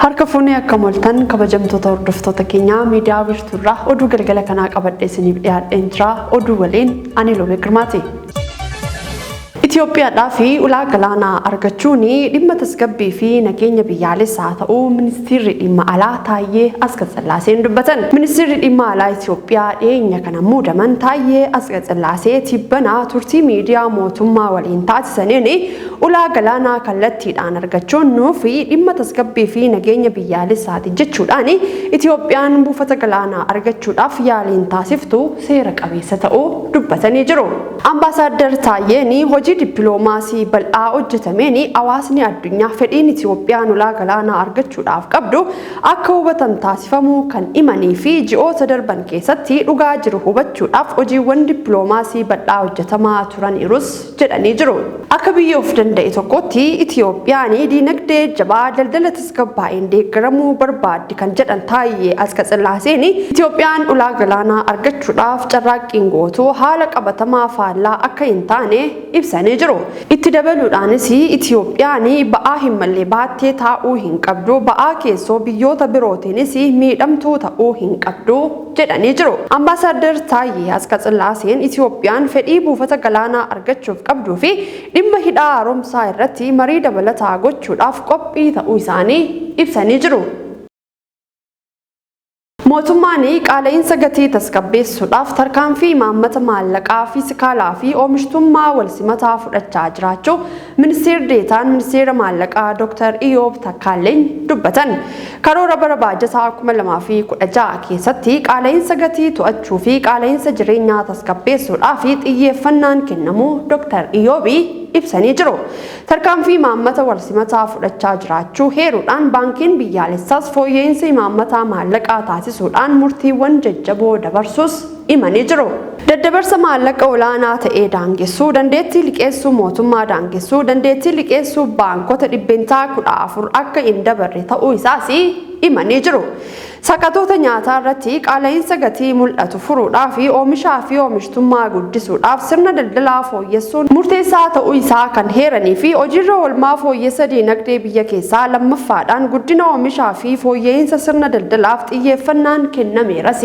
Harka fuunee akka moltan kabajamtoota hordoftoota keenyaa miidiyaa Virtuurraa oduu galgala kanaa qabadhee isiniif dhiyaadheen jira. Oduu waliin ani Loobee Girmaati. Itoophiyaadhaa fi ulaa galaanaa argachuun dhimma tasgabbii fi nageenya biyyaalessaa ta'uu ministeerri dhimma alaa Taayyee Asqasillaaseen dubbatan. Ministeerri dhimma alaa Itoophiyaa dhiyeenya kana muudaman Taayyee Asqasillaasee tibbanaa turtii miidiyaa mootummaa waliin taasisaniin ulaa galaanaa kallattiidhaan argachuun nuufi dhimma tasgabbii fi nageenya biyyaalessaati jechuudhaan Itoophiyaan buufata galaanaa argachuudhaaf yaaliin taasiftu seera qabeessa ta'uu dubbatanii jiru. Ambaasaadder Taayyeen hojii dippiloomaasii bal'aa hojjetameen hawaasni addunyaa fedhiin Itoophiyaan ulaa galaanaa argachuudhaaf qabdu akka hubatan taasifamuu kan himanii fi ji'oota darban keessatti dhugaa jiru hubachuudhaaf hojiiwwan dippiloomaasii bal'aa hojjetamaa turaniirus jedhanii jiru. Akka biyya of danda'e tokkotti Itoophiyaan diinagdee jabaa daldala tasgabbaa'een deeggaramuu barbaaddi kan jedhan Taayyee Asqasillaaseen Itoophiyaan ulaa galaanaa argachuudhaaf carraaqqiin gootu haala qabatamaa faallaa akka hin taane ibsanii jiru. Itti dabaluudhaanis Itoophiyaan ba'aa hin malle baattee taa'uu hin qabdu, ba'aa keessoo biyyoota birootiinis miidhamtuu ta'uu hin qabdu jedhanii jiru. Ambaasaadder Taayyee Asqasillaaseen Itoophiyaan fedhii buufata galaanaa argachuuf qabduu fi dhimma hidhaa haaromsaa irratti marii dabalataa gochuudhaaf qophii ta'uu isaanii ibsanii jiru. Mootummaan qaala'insa gatii tasgabbeessuudhaaf tarkaanfii imaammata maallaqaa fiiskaalaa fi oomishtummaa walsimataa fudhachaa jiraachuu ministeerri deetaan ministeera maallaqaa Dr. Iyoob Takkaaleny dubbatan. Karoora bara baajataa 2016 keessatti qaala'insa gatii to'achuu fi qaala'insa jireenyaa tasgabbeessuudhaaf xiyyeeffannaan kennamuu Dr. Iyoob ibsanii jiru. Tarkaanfii imaammata walsimataa fudhachaa jiraachuu heeruudhaan baankiin biyyaalessaas fooyya'insa imaammataa maallaqaa taasisuudhaan murtiiwwan jajjaboo dabarsuus himanii jiru. Daddabarsa maallaqa olaanaa ta'ee daangessuu, dandeettii liqeessuu mootummaa daangessuu, dandeettii liqeessuu baankota dhibbentaa 14 akka hin dabarre ta'uu isaas himanii jiru. Sakatoota nyaataa irratti qaala'insa gatii mul'atu furuudhaaf fi oomishaa fi oomishtummaa guddisuudhaaf sirna daldalaa fooyyessuun murteessaa ta'uu isaa kan heeranii fi hojiirra oolmaa fooyyessa diinagdee biyya keessaa lammaffaadhaan guddina oomishaa fi fooyya'insa sirna daldalaaf xiyyeeffannaan kennameeras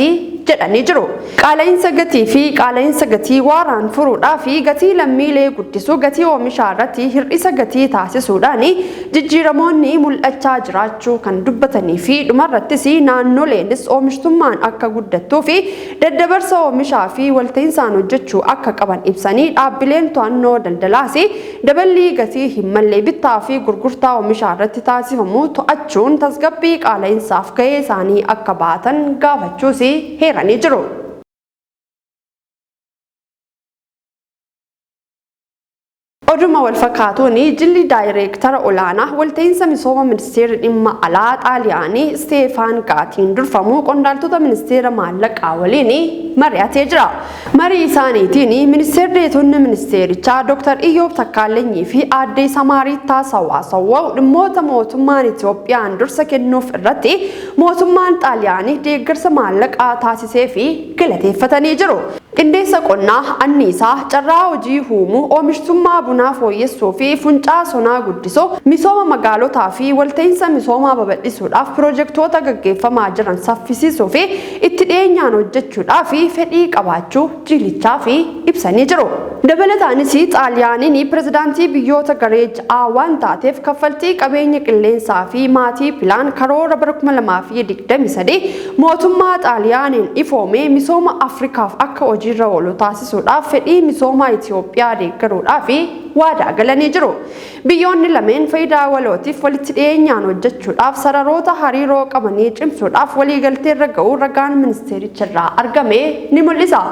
jedhanii jiru. Qaala'insa gatii fi qaala'insa gatii waaraan furuudhaaf fi gatii lammiilee guddisuu, gatii oomishaa irratti hir'isa gatii taasisuudhaan jijjiiramoonni mul'achaa jiraachuu kan dubbatanii fi dhumarrattis naannoleenis oomishtummaan akka guddattuu fi daddabarsa oomishaa fi walta'insaan hojjechuu akka qaban ibsanii dhaabbileen to'annoo daldalaas daballii gatii hin malle bittaa fi gurgurtaa oomishaa irratti taasifamu to'achuun tasgabbii qaala'insaaf gahee isaanii akka baatan gaafachuus heeranii jiru. Oduma wal fakkaatuun jilli daayireektara olaanaa walta'iinsa misooma ministeera dhimma alaa Xaaliyaanii Steefaan Gaatiin durfamu qondaaltota ministeera maallaqaa waliin mari'atee jira. Marii isaaniitiin ministeerri deetonni ministeerichaa Dr. Iyoob Takkaaleny fi aadde Samaariittaa Sawaasawwaa dhimmoota mootummaan Itoophiyaan dursa kennuuf irratti mootummaan Xaaliyaanii deeggarsa maallaqaa taasisee fi galateeffatanii jiru. Qindeessa qonnaa anniisaa carraa hojii uumuu oomishtummaa bunaa fooyyessuu fi funcaa sonaa guddisuu misooma magaalotaa fi walta'iinsa misoomaa babal'isuudhaaf piroojeektoota gaggeeffamaa jiran saffisiisuu fi itti dhiyeenyaan hojjechuudhaaf fedhii qabaachuu jilichaaf ibsanii jiru. Dabalataanis Xaaliyaaniin pirezidaantii biyyoota garee ja'aa waan taateef kaffaltii qabeenya qilleensaa fi maatii pilaan karoora bara 2023 mootummaa Xaaliyaaniin ifoomee misooma Afrikaaf akka hojiirra oolu taasisuudhaaf fedhii misoomaa Itoophiyaa deeggaruudhaaf waadaa galanii jiru. Biyyoonni lameen faayidaa walootiif walitti dhiyeenyaan hojjechuudhaaf sararoota hariiroo qabanii cimsuudhaaf waliigalteerra ga'uu ragaan ministeericharraa argame ni mul'isa.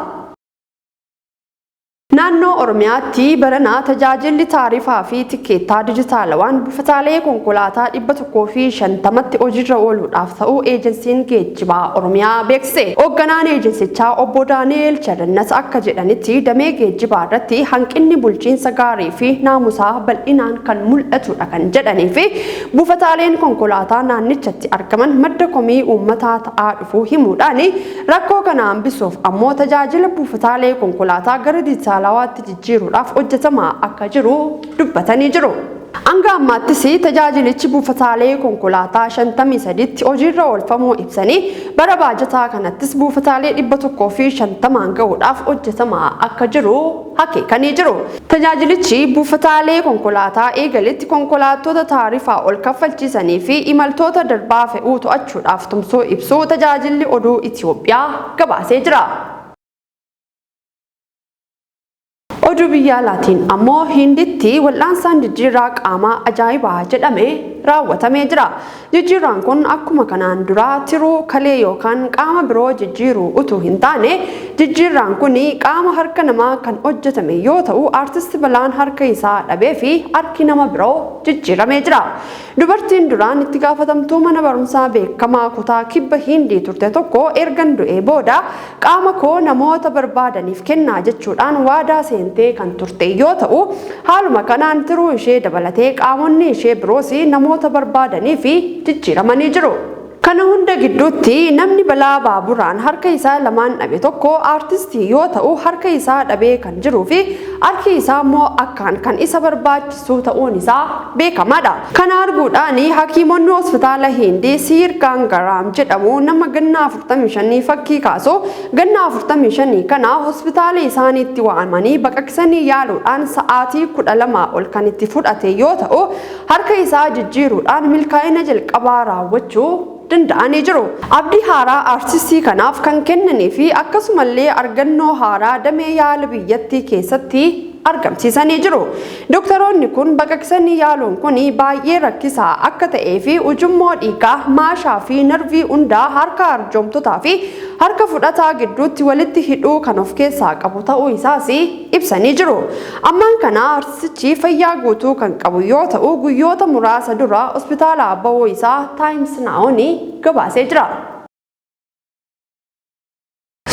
Naannoo Oromiyaatti baranaa tajaajilli taarifaa fi tikkeettaa dijitaalawaan buufataalee konkolaataa 150tti hojiirra ooluudhaaf ta'uu eejensiin geejjibaa Oromiyaa beeksise. Hoogganaan eejensichaa obbo Daani'eel Chirannat akka jedhanitti damee geejjibaa irratti hanqinni bulchiinsa gaarii fi naamusaa bal'inaan kan mul'atudha kan jedhanii fi buufataaleen konkolaataa naannichatti argaman madda komii uummataa ta'aa dhufuu himuudhaan rakkoo kana hambisuuf ammoo tajaajila buufataalee konkolaataa gara dijitaalawaatti jijjiiruudhaaf hojjetamaa akka jiru dubbatanii jiru. Hanga ammaattis tajaajilichi buufataalee konkolaataa 53tti hojiirra oolfamuu ibsanii bara baajataa kanattis buufataalee 150 gahuudhaaf hojjetamaa akka jiru akeekanii jiru. Tajaajilichi buufataalee konkolaataa eegaletti konkolaattota taarifaa ol kaffalchiisanii fi imaltoota darbaa fe'uu to'achuudhaaf tumsuu ibsuu tajaajilli oduu Itoophiyaa gabaasee jira. Oduu biyya alaatiin ammoo Hinditti wal'aansaan jijjiirraa qaamaa ajaa'ibaa jedhamee raawwatamee jira. Jijjiirraan kun akkuma kanaan dura tiruu kalee yookaan qaama biroo jijjiiruu utuu hin taane jijjiirraan kun qaama harka namaa kan hojjetame yoo ta'u aartisti balaan harka isaa dhabee fi harki nama biroo jijjiiramee jira. Dubartiin duraan itti gaafatamtuu mana barumsaa beekamaa kutaa kibba Hindii turte tokko ergan du'ee booda qaama koo namoota barbaadaniif kennaa jechuudhaan waadaa seentee kan turte yoo ta'u haaluma kanaan tiruu ishee dabalatee qaamonni ishee biroos namoota barbaadanii fi jijjiiramanii jiru. Kana hunda gidduutti namni balaa baaburaan harka isaa lamaan dhabe tokko aartistii yoo ta'u harka isaa dhabee kan jiruu fi harki isaa immoo akkaan kan isa barbaachisu ta'uun isaa beekamaadha. Kana arguudhaan hakiimonni hospitaala Hindii Siir Gangaraam jedhamu nama ganna 45 fakkii kaasu ganna 45 kana hospitaala isaaniitti waamanii baqaqsanii yaaluudhaan sa'aatii 12 ol kan itti fudhate yoo ta'u harka isaa jijjiiruudhaan milkaa'ina jalqabaa raawwachuu danda'anii jiru. Abdii haaraa aartistii kanaaf kan kennanii fi akkasumallee argannoo haaraa damee yaala biyyattii keessatti argamsiisanii jiru. Doktoroonni kun baqaqsanii yaaluun kun baay'ee rakkisaa akka ta'ee fi ujummoo dhiigaa, maashaa fi narvii hundaa harka arjoomtotaa fi harka fudhataa gidduutti walitti hidhuu kan of keessaa qabu ta'uu isaas ibsanii jiru. Ammaan kana aartistichi fayyaa guutuu kan qabu yoo ta'u guyyoota muraasa dura hospitaala bahuu isaa Times Now gabaasee jira.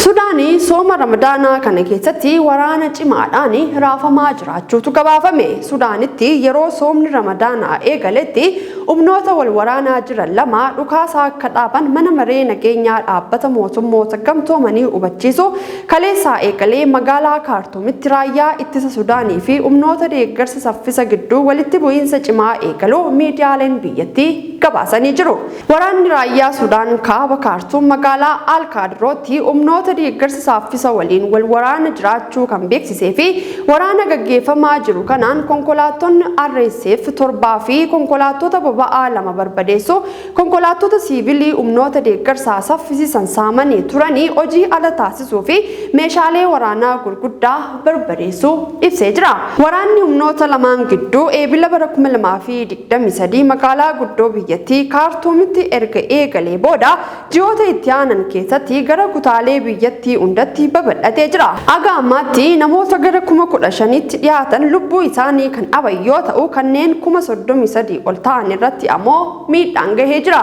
Sudaanii sooma Ramadaanaa kana keessatti waraana cimaadhaan raafamaa jiraachuutu gabaafame. Sudaanitti yeroo soomni Ramadaanaa eegaletti humnoota wal waraanaa jiran lama dhukaasa akka dhaaban mana maree nageenyaa dhaabbata mootummoota gamtoomanii hubachiisu kaleessaa eegalee magaalaa Kaartuumitti raayyaa ittisa Sudaanii fi humnoota deeggarsa saffisa gidduu walitti bu'iinsa cimaa eegaluu miidiyaaleen biyyattii gabaasanii jiru. Waraanni raayyaa Sudaan kaaba Kaartuum magaalaa Alkaadrootti humnoota deeggarsa saffisa waliin wal waraana jiraachuu kan beeksisee fi waraana gaggeeffamaa jiru kanaan konkolaattonni RSF 7 fi konkolaattota boba'aa 2 barbadeessu konkolaattota siivilii humnoota deeggarsaa saffisiisan saamanii turanii hojii ala taasisuu fi meeshaalee waraanaa gurguddaa barbadeessuu ibsee jira. Waraanni humnoota lamaan gidduu eebila bara 2023 magaalaa guddoo biyyattii Kaartuumitti erga eegalee booda ji'oota itti aanan keessatti gara kutaalee biyyattii hundatti babal'atee jira. Aga ammaatti namoota gara 15,000tti dhiyaatan lubbuu isaanii kan dhaban yoo ta'u kanneen 33,000 ol ta'an irratti ammoo miidhaan gahee jira.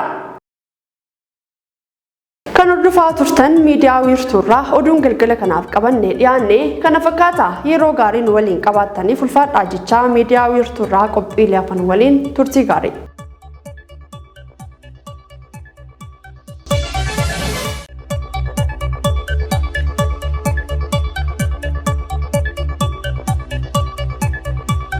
Kan hordofaa turtan miidiyaa wiirtuurraa oduun galgala kanaaf qabannee dhiyaanne kana fakkaata. Yeroo gaariin waliin qabaattaniif ulfaadhaa jechaa miidiyaa wiirtuurraa qophiilee afaan waliin turtii gaarii.